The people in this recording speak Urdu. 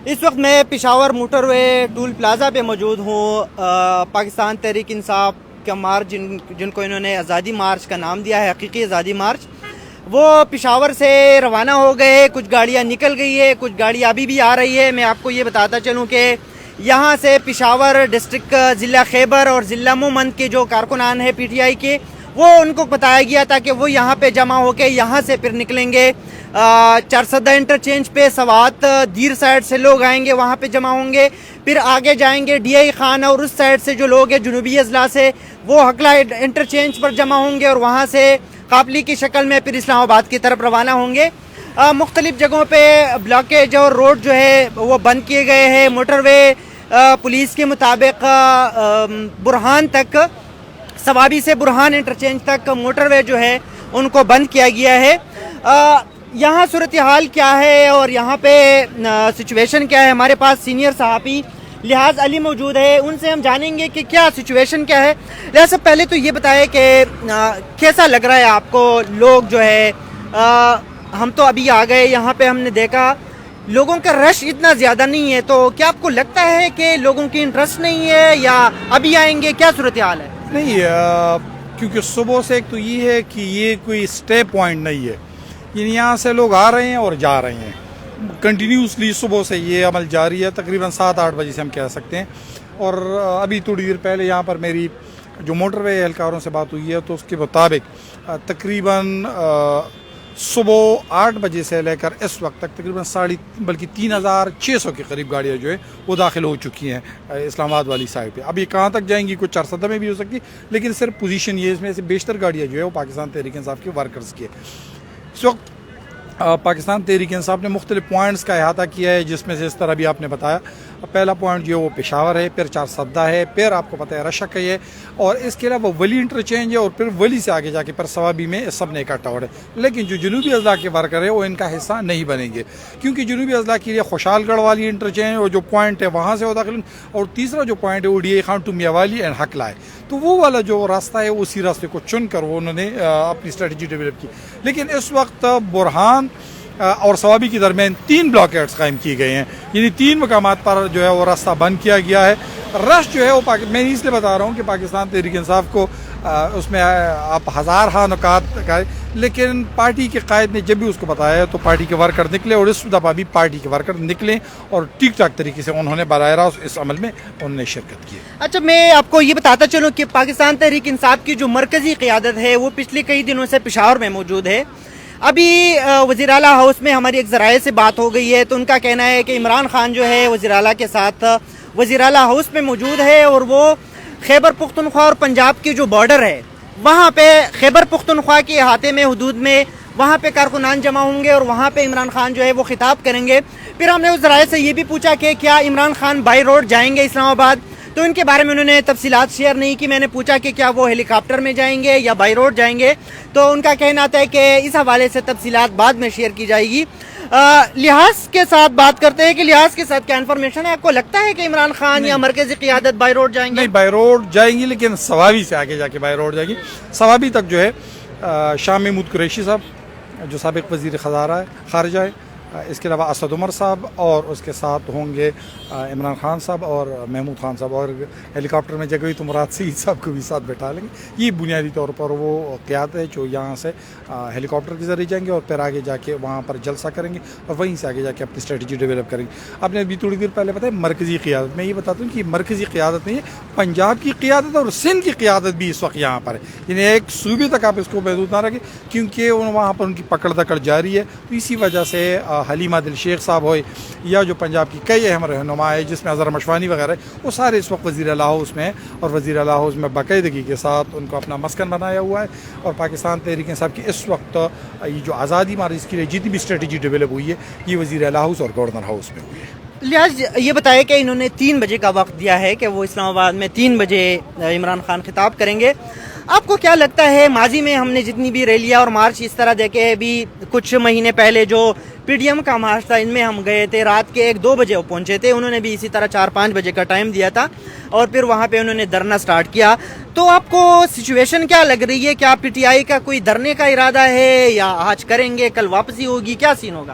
اس وقت میں پشاور موٹر وے ٹول پلازا پہ موجود ہوں۔ پاکستان تحریک انصاف کا مارچ جن کو انہوں نے آزادی مارچ کا نام دیا ہے، حقیقی آزادی مارچ، وہ پشاور سے روانہ ہو گئے۔ کچھ گاڑیاں نکل گئی ہے، کچھ گاڑیاں ابھی بھی آ رہی ہے۔ میں آپ کو یہ بتاتا چلوں کہ یہاں سے پشاور ڈسٹرکٹ ضلع خیبر اور ضلع مومند کے جو کارکنان ہیں پی ٹی آئی کے، وہ ان کو بتایا گیا تھا کہ وہ یہاں پہ جمع ہو کے یہاں سے پھر نکلیں گے 400 انٹرچینج پہ سوات دیر سائڈ سے لوگ آئیں گے، وہاں پہ جمع ہوں گے، پھر آگے جائیں گے ڈی آئی خان اور اس سائڈ سے جو لوگ ہیں جنوبی اضلاع سے وہ حقلہ انٹرچینج پر جمع ہوں گے اور وہاں سے قافلے کی شکل میں پھر اسلام آباد کی طرف روانہ ہوں گے۔ مختلف جگہوں پہ بلاکیج اور روڈ جو ہے وہ بند کیے گئے ہیں۔ موٹر وے پولیس کے مطابق برہان تک، ثوابی سے برہان انٹرچینج تک موٹر وے جو ہے ان کو بند کیا گیا ہے۔ یہاں صورتحال کیا ہے اور یہاں پہ سچویشن کیا ہے؟ ہمارے پاس سینئر صحافی لحاظ علی موجود ہے، ان سے ہم جانیں گے کہ کیا سچویشن کیا ہے۔ لحاظ سے پہلے تو یہ بتائیں کہ کیسا لگ رہا ہے آپ کو؟ لوگ جو ہے ہم تو ابھی آ گئے، یہاں پہ ہم نے دیکھا لوگوں کا رش اتنا زیادہ نہیں ہے، تو کیا آپ کو لگتا ہے کہ لوگوں کی انٹرسٹ نہیں ہے یا ابھی آئیں گے؟ کیا صورتحال ہے؟ نہیں، کیونکہ صبح سے ایک تو یہ ہے کہ یہ کوئی سٹے پوائنٹ نہیں ہے، یعنی یہاں سے لوگ آ رہے ہیں اور جا رہے ہیں کنٹینیوسلی، صبح سے یہ عمل جاری ہے، تقریباً 7-8 بجے سے ہم کہہ سکتے ہیں۔ اور ابھی تھوڑی دیر پہلے یہاں پر میری جو موٹر وے اہلکاروں سے بات ہوئی ہے تو اس کے مطابق تقریباً صبح 8 بجے سے لے کر اس وقت تک تقریباً 3600 کے قریب گاڑیاں جو ہے وہ داخل ہو چکی ہیں اسلام آباد والی سائڈ پہ۔ اب یہ کہاں تک جائیں گی؟ کچھ 400 میں بھی ہو سکتی، لیکن صرف پوزیشن یہ، اس میں سے بیشتر گاڑیاں جو ہے وہ پاکستان تحریک انصاف کے ورکرز کی ہے۔ اس وقت پاکستان تحریک انصاف نے مختلف پوائنٹس کا احاطہ کیا ہے، جس میں سے اس طرح بھی آپ نے بتایا، پہلا پوائنٹ جو ہے وہ پشاور ہے، پھر 400 ہے، پھر آپ کو پتہ ہے رشک ہے، اور اس کے علاوہ ولی انٹرچینج ہے، اور پھر ولی سے آگے جا کے پھر ثوابی میں سب نے اکٹھا ہو رہے ہیں۔ لیکن جو جنوبی اضلاع کے ورکر ہے وہ ان کا حصہ نہیں بنیں گے، کیونکہ جنوبی اضلاع کے لیے خوشحال گڑھ والی انٹرچینج اور جو پوائنٹ ہے وہاں سے وہ داخل، اور تیسرا جو پوائنٹ ہے وہ ڈی اے خان ٹو میاں والی اینڈ حقلہ ہے، تو وہ والا جو راستہ ہے اسی راستے کو چن کر وہ انہوں نے اپنی اسٹریٹجی ڈیولپ کی۔ لیکن اس وقت برہان اور ثوابی کے درمیان 3 بلاکیٹس قائم کیے گئے ہیں، یعنی 3 مقامات پر جو ہے وہ راستہ بند کیا گیا ہے۔ رش جو ہے وہ میں اس لیے بتا رہا ہوں کہ پاکستان تحریک انصاف کو اس میں آپ ہزار نکات کا، لیکن پارٹی کے قائد نے جب بھی اس کو بتایا تو پارٹی کے ورکر نکلے، اور اس دفعہ بھی پارٹی کے ورکر نکلے اور ٹھیک ٹھاک طریقے سے انہوں نے براہ راست اس عمل میں انہوں نے شرکت کی۔ اچھا، میں آپ کو یہ بتاتا چلوں کہ پاکستان تحریک انصاف کی جو مرکزی قیادت ہے وہ پچھلے کئی دنوں سے پشاور میں موجود ہے۔ ابھی وزیر اعلیٰ ہاؤس میں ہماری ایک ذرائع سے بات ہو گئی ہے تو ان کا کہنا ہے کہ عمران خان جو ہے وزیر اعلیٰ کے ساتھ وزیر اعلیٰ ہاؤس میں موجود ہے، اور وہ خیبر پختونخوا اور پنجاب کی جو بارڈر ہے وہاں پہ خیبر پختونخوا کے احاطے میں حدود میں وہاں پہ کارکنان جمع ہوں گے اور وہاں پہ عمران خان جو ہے وہ خطاب کریں گے۔ پھر ہم نے اس ذرائع سے یہ بھی پوچھا کہ کیا عمران خان بائی روڈ جائیں گے اسلام آباد، تو ان کے بارے میں انہوں نے تفصیلات شیئر نہیں کی۔ میں نے پوچھا کہ کیا وہ ہیلی کاپٹر میں جائیں گے یا بائی روڈ جائیں گے، تو ان کا کہنا تھا کہ اس حوالے سے تفصیلات بعد میں شیئر کی جائے گی۔ لحاظ کے ساتھ بات کرتے ہیں کہ لحاظ کے ساتھ کیا انفارمیشن ہے؟ آپ کو لگتا ہے کہ عمران خان یا مرکزی قیادت بائی روڈ جائیں گے؟ نہیں، بائی روڈ جائیں گی، لیکن ثوابی سے آگے جا کے بائی روڈ جائیں گی۔ ثوابی تک جو ہے شاہ محمود قریشی صاحب جو سابق وزیر خارجہ ہے، اس کے علاوہ اسد عمر صاحب، اور اس کے ساتھ ہوں گے عمران خان صاحب اور محمود خان صاحب، اور ہیلی کاپٹر میں جگہ ہوئی تو مراد سعید صاحب کو بھی ساتھ بیٹھا لیں گے۔ یہ بنیادی طور پر وہ قیادت ہے جو یہاں سے ہیلی کاپٹر کے ذریعے جائیں گے اور پھر آگے جا کے وہاں پر جلسہ کریں گے اور وہیں سے آگے جا کے اپنی اسٹریٹجی ڈیولپ کریں گے۔ آپ نے ابھی تھوڑی دیر پہلے بتایا مرکزی قیادت، میں یہ بتاتا ہوں کہ یہ مرکزی قیادت نہیں ہے، پنجاب کی قیادت اور سندھ کی قیادت بھی اس وقت یہاں پر ہے، یعنی ایک صوبے تک آپ اس کو محدود نہ رکھیں، کیونکہ وہاں پر ان کی پکڑ دکڑ جاری ہے۔ تو اسی وجہ سے حلیمہ دل شیخ صاحب ہوئے یا جو پنجاب کی کئی اہم رہنما ہے جس میں اظہر مشوانی وغیرہ ہے، وہ سارے اس وقت وزیر اعلیٰ ہاؤس میں ہیں، اور وزیر اعلیٰ ہاؤس میں باقاعدگی کے ساتھ ان کو اپنا مسکن بنایا ہوا ہے۔ اور پاکستان تحریک انصاف کی اس وقت یہ جو آزادی مارچ کے لیے جتنی بھی اسٹریٹجی ڈیولپ ہوئی ہے یہ وزیر اعلیٰ ہاؤس اور گورنر ہاؤس میں ہوئی ہے۔ لحاظ یہ بتائے کہ انہوں نے 3 بجے کا وقت دیا ہے کہ وہ اسلام آباد میں 3 بجے عمران خان خطاب کریں گے۔ آپ کو کیا لگتا ہے؟ ماضی میں ہم نے جتنی بھی ریلیاں اور مارچ اس طرح دیکھے ہیں، بھی کچھ مہینے پہلے جو پی ڈی ایم کا مارچ تھا ان میں ہم گئے تھے، رات کے 1-2 بجے وہ پہنچے تھے، انہوں نے بھی اسی طرح 4-5 بجے کا ٹائم دیا تھا اور پھر وہاں پہ انہوں نے دھرنا سٹارٹ کیا۔ تو آپ کو سچویشن کیا لگ رہی ہے؟ کیا پی ٹی آئی کا کوئی دھرنے کا ارادہ ہے یا آج کریں گے کل واپسی ہوگی، کیا سین ہوگا؟